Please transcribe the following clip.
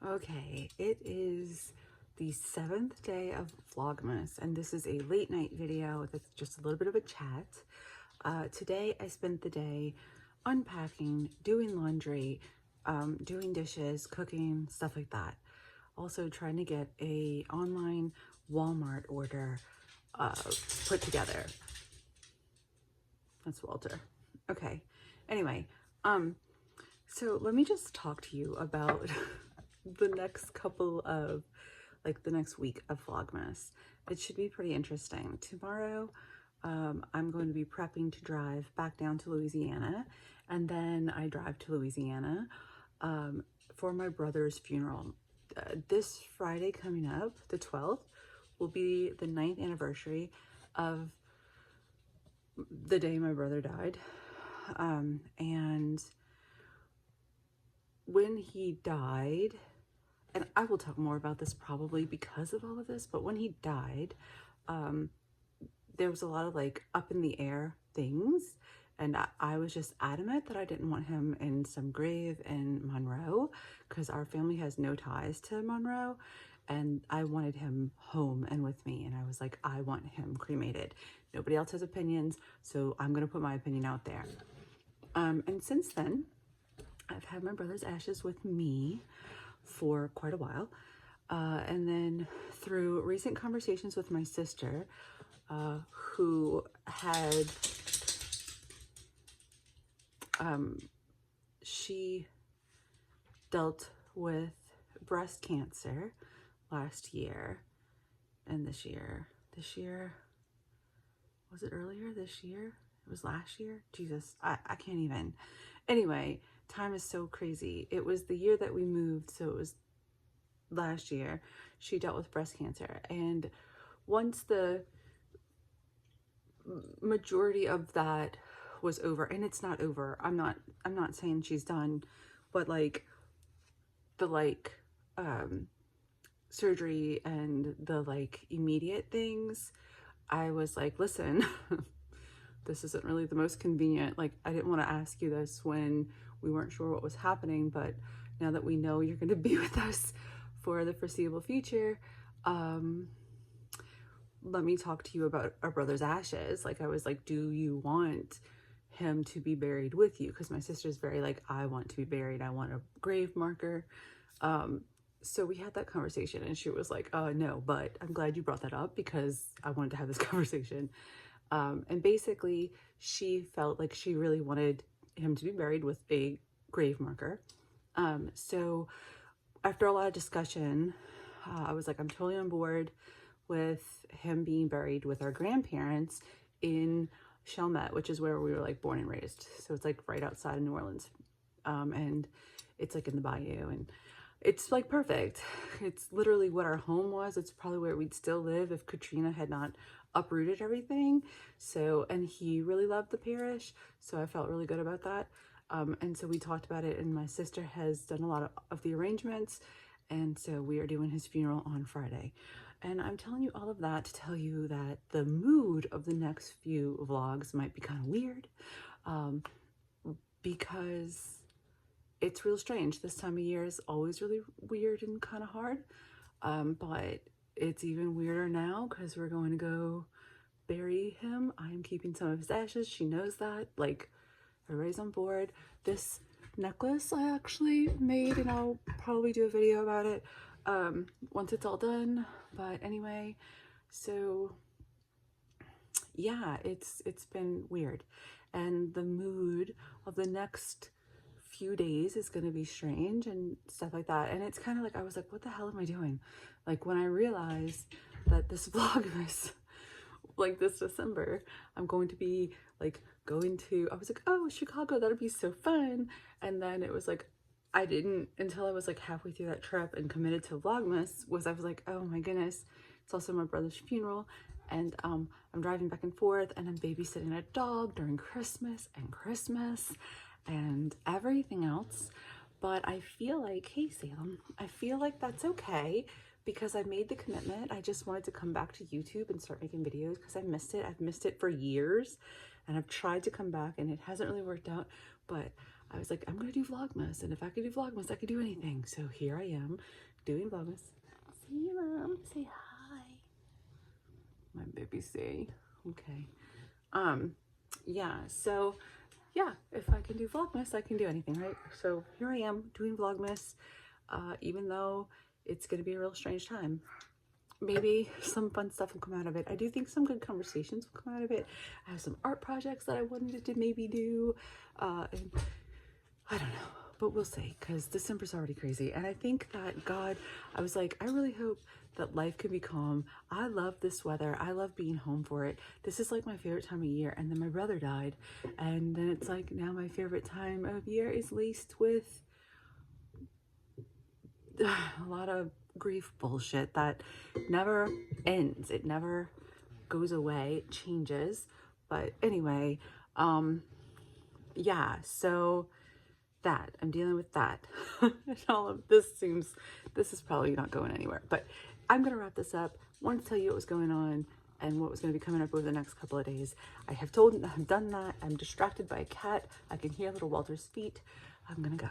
Okay, it is the 7th day of Vlogmas, and this is a late night video that's just a little bit of a chat. Today I spent the day unpacking, doing laundry, doing dishes, cooking, stuff like that. Also trying to get a online Walmart order put together. That's Walter. Okay, anyway, so let me just talk to you about the next couple of, the next week of Vlogmas. It should be pretty interesting. Tomorrow, I'm going to be prepping to drive back down to Louisiana, and then I drive to Louisiana for my brother's funeral. This Friday coming up, the 12th, will be the 9th anniversary of the day my brother died. And when he died, and I will talk more about this probably because of all of this, but when he died, there was a lot of up in the air things, and I was just adamant that I didn't want him in some grave in Monroe because our family has no ties to Monroe, and I wanted him home and with me, and I was like, I want him cremated. Nobody else has opinions, so I'm gonna put my opinion out there. And since then, I've had my brother's ashes with me for quite a while. And then through recent conversations with my sister, who had, she dealt with breast cancer last year and this year, was it earlier this year? It was last year? Jesus, I can't even. Anyway, time is so crazy. It was the year that we moved, so it was last year. She dealt with breast cancer, and once the majority of that was over, and it's not over, I'm not saying she's done, but the surgery and the immediate things, I was like, listen, this isn't really the most convenient. I didn't want to ask you this when we weren't sure what was happening, but now that we know you're going to be with us for the foreseeable future, let me talk to you about our brother's ashes. I was like, do you want him to be buried with you? Because my sister's very I want to be buried. I want a grave marker. So we had that conversation, and she was like, no, but I'm glad you brought that up because I wanted to have this conversation. And basically she felt like she really wanted him to be buried with a grave marker. So after a lot of discussion, I was like, I'm totally on board with him being buried with our grandparents in Chalmette, which is where we were born and raised. So it's right outside of New Orleans. And it's in the bayou, and it's perfect. It's literally what our home was. It's probably where we'd still live if Katrina had not uprooted everything. So, and he really loved the parish, so I felt really good about that. And so we talked about it, and my sister has done a lot of the arrangements, and so we are doing his funeral on Friday. And I'm telling you all of that to tell you that the mood of the next few vlogs might be kind of weird, because it's real strange. This time of year is always really weird and kind of hard, but it's even weirder now because we're going to go bury him. I'm keeping some of his ashes. She knows that. Everybody's on board. This necklace I actually made, and I'll probably do a video about it once it's all done. But anyway, so yeah, it's been weird, and the mood of the next few days is going to be strange and stuff like that. And it's kind of I was like, what the hell am I doing? When I realized that this Vlogmas, this December, I'm going to be going to, I was like, oh, Chicago, that'd be so fun. And then it was I didn't, until I was halfway through that trip and committed to Vlogmas, I was like, oh my goodness, it's also my brother's funeral, and I'm driving back and forth, and I'm babysitting a dog during Christmas and everything else. But I feel hey Salem, I feel that's okay because I made the commitment. I just wanted to come back to YouTube and start making videos because I missed it. I've missed it for years, and I've tried to come back and it hasn't really worked out, but I was like, I'm gonna do Vlogmas, and if I could do Vlogmas, I could do anything. So here I am doing Vlogmas. Say mom, say hi. My baby say, okay. Yeah, so yeah, if I can do Vlogmas, I can do anything, right? So here I am doing Vlogmas, even though it's gonna be a real strange time. Maybe some fun stuff will come out of it. I do think some good conversations will come out of it. I have some art projects that I wanted to maybe do, and I don't know, but we'll see, because December's already crazy. And I think that God, I was like, I really hope that life can be calm. I love this weather. I love being home for it. This is like my favorite time of year. And then my brother died. And then it's like, now my favorite time of year is laced with a lot of grief bullshit that never ends. It never goes away. It changes. But anyway, yeah, so that I'm dealing with that. And all of this this is probably not going anywhere, but I'm gonna wrap this up. Wanted to tell you what was going on and what was going to be coming up over the next couple of days. I've done that. I'm distracted by a cat. I can hear little Walter's feet. I'm gonna go.